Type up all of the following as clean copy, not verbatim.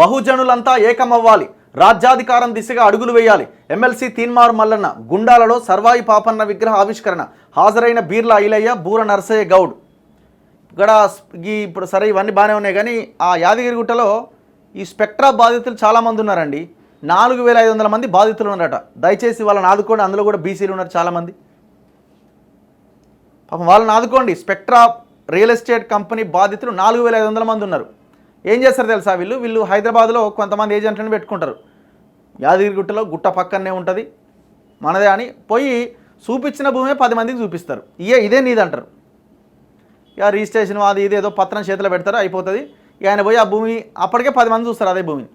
బహుజనులంతా ఏకమవ్వాలి, రాజ్యాధికారం దిశగా అడుగులు వేయాలి. ఎమ్మెల్సీ తీన్మార్ మల్లన్న గుండాలలో సర్వాయి పాపన్న విగ్రహ ఆవిష్కరణ. హాజరైన బీర్ల ఐలయ్య, బూర నర్సయ్య గౌడ్. ఇక్కడ ఇప్పుడు సరే ఇవన్నీ బాగానే ఉన్నాయి, కానీ ఆ యాదగిరిగుట్టలో ఈ స్పెక్ట్రా బాధితులు చాలామంది ఉన్నారండి. 4500 మంది బాధితులు ఉన్నారట. దయచేసి వాళ్ళని ఆదుకోండి. అందులో కూడా బీసీలు ఉన్నారు చాలామంది. పాపం వాళ్ళని ఆదుకోండి. స్పెక్ట్రా రియల్ ఎస్టేట్ కంపెనీ బాధితులు 4500 మంది ఉన్నారు. ఏం చేస్తారు తెలుసా? వీళ్ళు హైదరాబాద్లో కొంతమంది ఏజెంట్లను పెట్టుకుంటారు. యాదగిరిగుట్టలో గుట్ట పక్కనే ఉంటుంది మనదే అని పోయి చూపించిన భూమే 10 మందికి చూపిస్తారు. ఇదే నీదంటారు. ఇక రిజిస్ట్రేషన్ అది ఇదేదో పత్రం చేతిలో పెడతారు, అయిపోతుంది. ఆయన పోయి ఆ భూమి అప్పటికే 10 మంది చూస్తారు అదే భూమిని.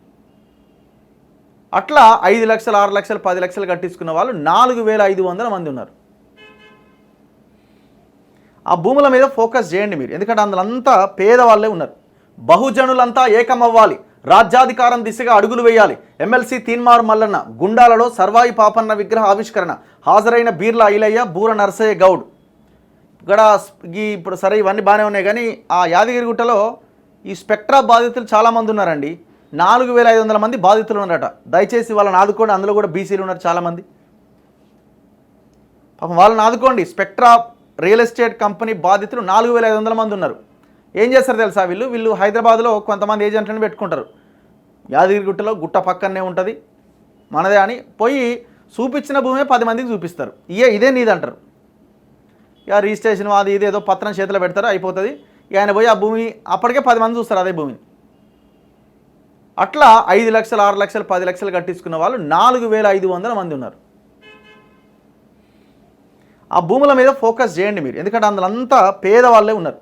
అట్లా 5 లక్షలు, 6 లక్షలు, 10 లక్షలు కట్టించుకున్న వాళ్ళు 4500 మంది ఉన్నారు. ఆ భూముల మీద ఫోకస్ చేయండి మీరు, ఎందుకంటే అందులో అంతా పేదవాళ్ళే ఉన్నారు. బహుజనులంతా ఏకమవ్వాలి, రాజ్యాధికారం దిశగా అడుగులు వేయాలి. ఎమ్మెల్సీ తీన్మార్ మల్లన్న గుండాలలో సర్వాయి పాపన్న విగ్రహ ఆవిష్కరణ. హాజరైన బీర్ల ఐలయ్య, బూర నర్సయ్య గౌడ్. ఇక్కడ ఇప్పుడు సరే ఇవన్నీ బాగానే ఉన్నాయి, కానీ ఆ యాదగిరిగుట్టలో ఈ స్పెక్ట్రా బాధితులు చాలామంది ఉన్నారండి. 4500 మంది బాధితులు ఉన్నారట. దయచేసి వాళ్ళని ఆదుకోండి. అందులో కూడా బీసీలు ఉన్నారు చాలామంది. పాపం వాళ్ళని ఆదుకోండి. స్పెక్ట్రా రియల్ ఎస్టేట్ కంపెనీ బాధితులు 4500 మంది ఉన్నారు. ఏం చేస్తారు తెలుసా? వీళ్ళు హైదరాబాద్లో కొంతమంది ఏజెంట్లను పెట్టుకుంటారు. యాదగిరిగుట్టలో గుట్ట పక్కనే ఉంటుంది మనదే అని పోయి చూపించిన భూమే 10 మందికి చూపిస్తారు. ఇదే నీదంటారు. ఇక రిజిస్ట్రేషన్ అది ఇదేదో పత్రం చేతిలో పెడతారు, అయిపోతుంది. ఆయన పోయి ఆ భూమి అప్పటికే 10 మంది చూస్తారు అదే భూమిని. అట్లా 5 లక్షలు, 6 లక్షలు, 10 లక్షలు కట్టించుకున్న వాళ్ళు 4500 మంది ఉన్నారు. ఆ భూముల మీద ఫోకస్ చేయండి మీరు, ఎందుకంటే అందులో అంతా పేదవాళ్ళే ఉన్నారు.